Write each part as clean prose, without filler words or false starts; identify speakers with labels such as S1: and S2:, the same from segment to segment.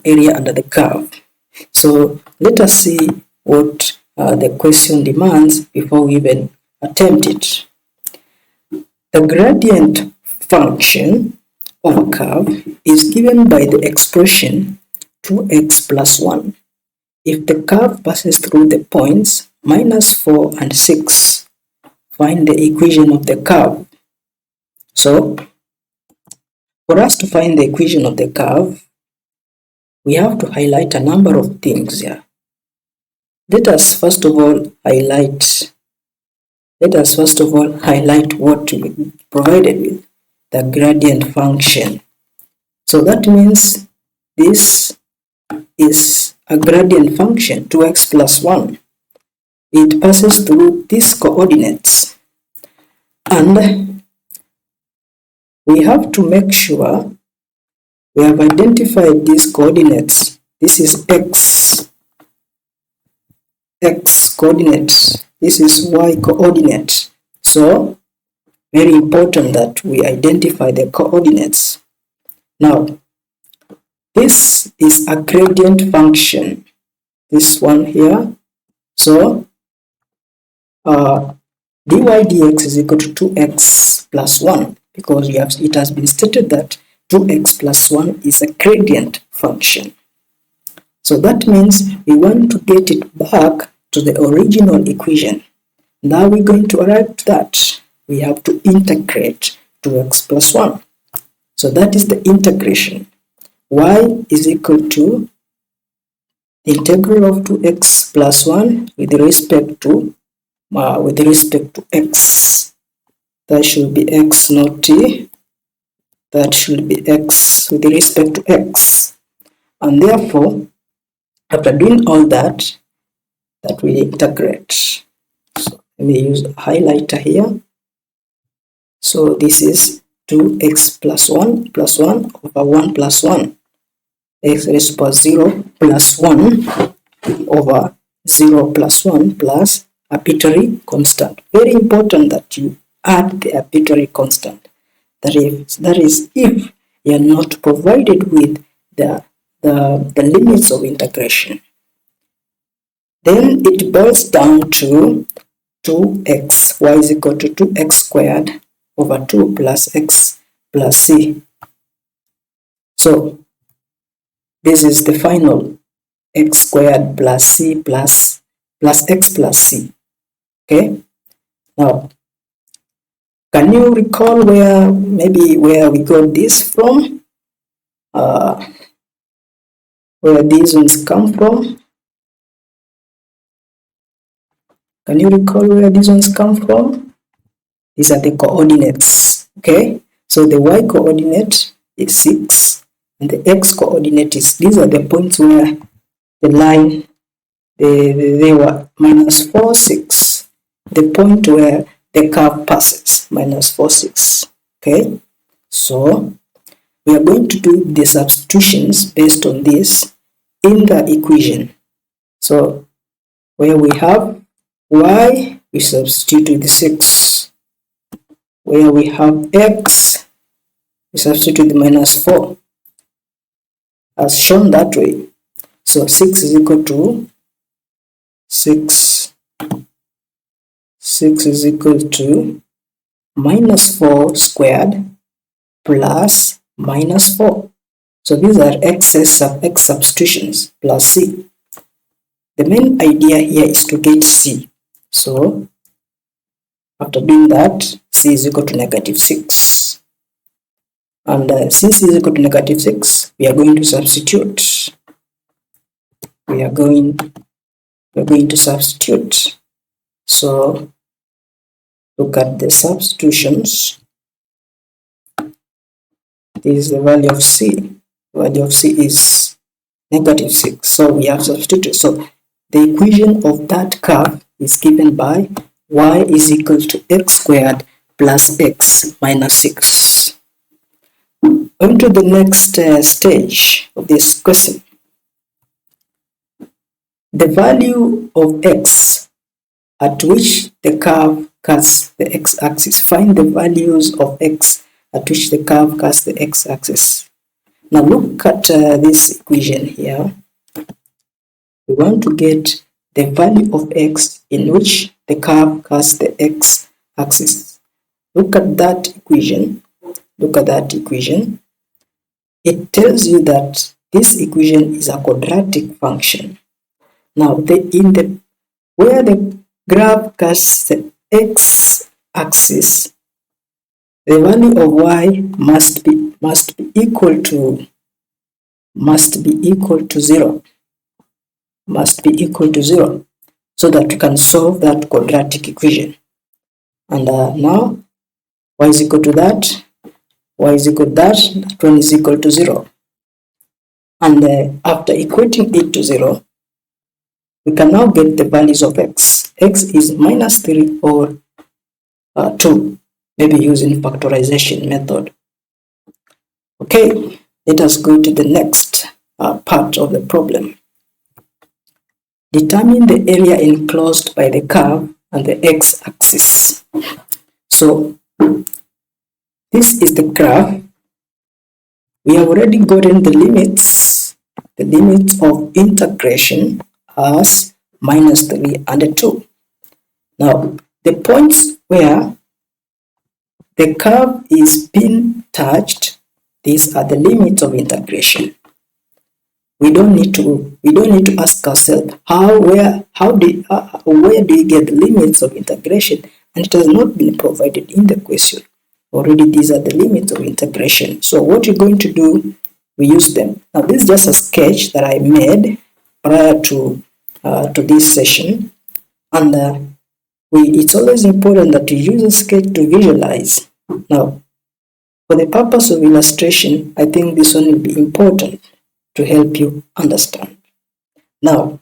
S1: area under the curve. So let us see what the question demands before we even attempt it. The gradient function of a curve is given by the expression 2x plus 1. If the curve passes through the points -4 and 6, find the equation of the curve. So, for us to find the equation of the curve, we have to highlight a number of things here. Let us first of all highlight what we provided with, the gradient function. So that means this is a gradient function 2x plus 1. It passes through these coordinates, and we have to make sure we have identified these coordinates. This is x coordinate, this is y coordinate. So very important that we identify the coordinates. Now this is a gradient function, this one here. So dy dx is equal to 2x plus 1, because it has been stated that 2x plus 1 is a gradient function. So that means we want to get it back to the original equation. Now we're going to arrive to that. We have to integrate 2x plus 1. So that is the integration. Y is equal to integral of 2x plus 1 with respect to x. That should be x not t. That should be x with respect to x. And therefore, after doing all that we integrate. So let me use a highlighter here. So this is 2x plus 1 over 1 plus 1. X raised to power 0 plus 1 over 0 plus 1 plus arbitrary constant. Very important that you add the arbitrary constant. That is if you are not provided with the limits of integration. Then it boils down to 2x, y is equal to 2x squared over 2 plus x plus c. So this is the final x squared plus c plus x plus c. Okay. Now, can you recall where we got this from? Where these ones come from? Can you recall where these ones come from? These are the coordinates. Okay. So the y coordinate is 6, and the x coordinate is, these are the points where the line they were -4, 6. The point where the curve passes, -4, 6. Okay, so we are going to do the substitutions based on this in the equation. So where we have y, we substitute with 6. Where we have x, we substitute with -4, as shown that way. So 6 is equal to 6 is equal to -4 squared plus -4. So these are x substitutions plus c. The main idea here is to get c. So after doing that, c is equal to -6. And since c is equal to -6, we are going to substitute. We are going to substitute. So look at the substitutions. This is the value of c. The value of c is -6. So we have substituted. So the equation of that curve is given by y is equal to x squared plus x minus 6. On to the next stage of this question. The value of x at which the curve cuts the x-axis. Find the values of x at which the curve cuts the x-axis. Now look at this equation here. We want to get the value of x in which the curve has the x-axis. Look at that equation. Look at that equation. It tells you that this equation is a quadratic function. Now, where the graph casts the x-axis, the value of y must be equal to 0. Must be equal to 0, so that we can solve that quadratic equation. And now y is equal to that. Y is equal to that. That one is equal to 0. And after equating it to 0, we can now get the values of x. X is -3 or 2, maybe using factorization method. Okay, let us go to the next part of the problem. Determine the area enclosed by the curve and the x-axis. So this is the graph. We have already gotten the limits of integration as -3 and 2. Now, the points where the curve is being touched, these are the limits of integration. We don't need to ask ourselves where do you get the limits of integration, and it has not been provided in the question. Already these are the limits of integration. So what you're going to do, we use them. Now this is just a sketch that I made prior to this session, and it's always important that you use a sketch to visualize. Now, for the purpose of illustration, I think this one will be important to help you understand. Now,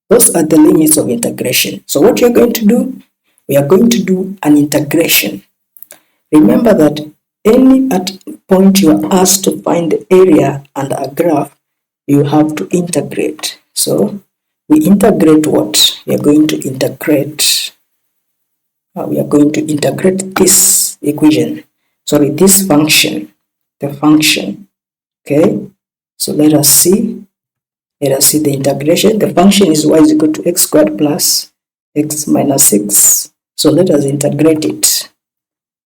S1: those are the limits of integration. So what you're going to do, we are going to do an integration. Remember that at point you are asked to find the area under a graph, you have to integrate. So we integrate what? We are going to integrate this equation. Sorry, this function, the function. Okay, so let us see the integration. The function is y is equal to x squared plus x minus 6. So let us integrate it.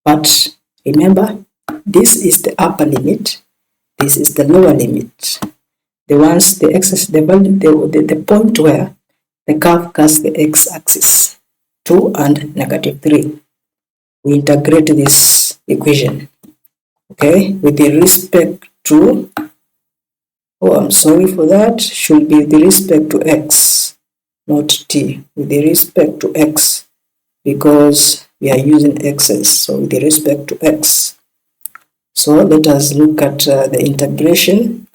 S1: But remember, this is the upper limit, this is the lower limit. The point where the curve casts the x-axis, 2 and -3. We integrate this equation, okay, with respect to, I'm sorry for that, should be with respect to x, not t, with respect to x, because we are using x's, so with respect to x. So let us look at the integration.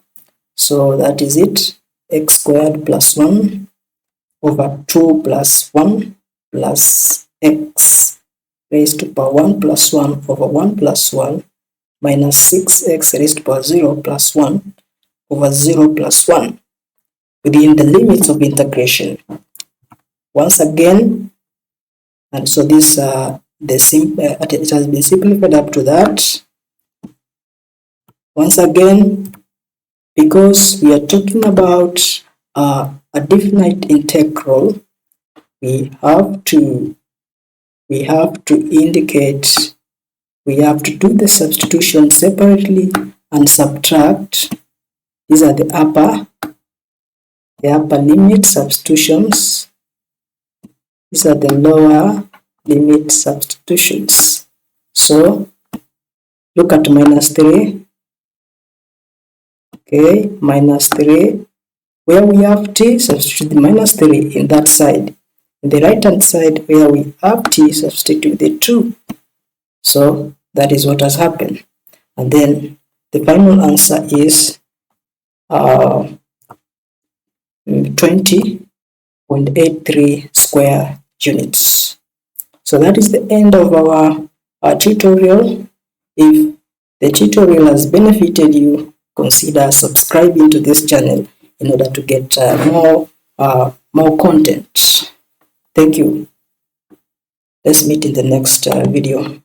S1: So that is it, x squared plus 1 over 2 plus 1 plus x raised to power 1 plus 1 over 1 plus 1 minus 6x raised to power 0 plus 1 over 0 plus 1 within the limits of integration. Once again, and so this it has been simplified up to that. Once again, because we are talking about a definite integral, we have to indicate, we have to do the substitution separately and subtract. These are the upper limit substitutions. These are the lower limit substitutions. So look at -3. Okay, -3. Where we have t, substitute the -3 in that side. In the right hand side where we have t, substitute the 2. So that is what has happened. And then the final answer is 20.83 square units. So that is the end of our tutorial. If the tutorial has benefited you, consider subscribing to this channel in order to get more content. Thank you. Let's meet in the next video.